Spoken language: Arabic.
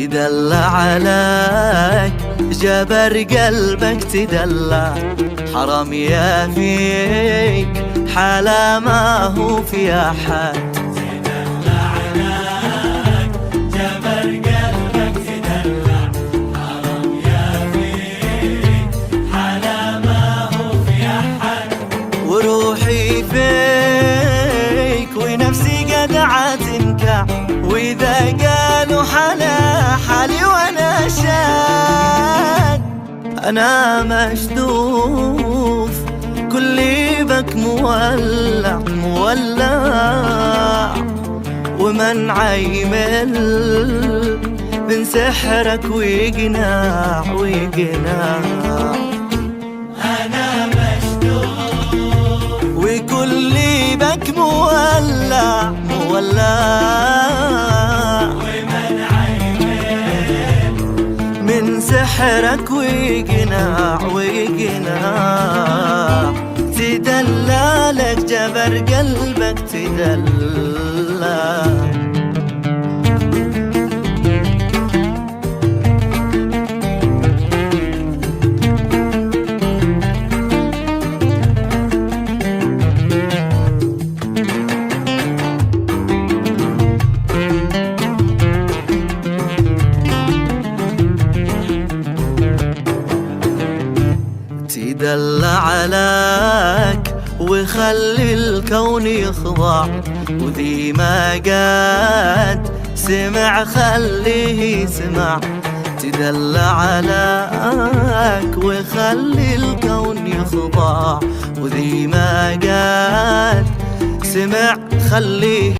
تدلع عليك جبر قلبك تدلع، حرام يا فيك حلا ما هو في أحد. تدلع عليك جبر قلبك تدلع، حرام يا فيك حلا ما هو في أحد. وروحي فيك ونفسي قد عتنكع، وإذا قالوا حلا حالي وأنا شاد. أنا مشدوف كلي بك مولع مولع، ومن عيمل من سحرك ويقناع ويقناع. أنا مشدود وكلي بك مولع مولع، ومن عيمل من سحرك ويقناع ويقناع. تدلع لك جبر قلبك تدلع. تدلع عليك وخلي الكون يخضع، وذي ما قاد سمع خليه يسمع. تدلع عليك وخلي الكون يخضع، وذي ما قاد سمع خليه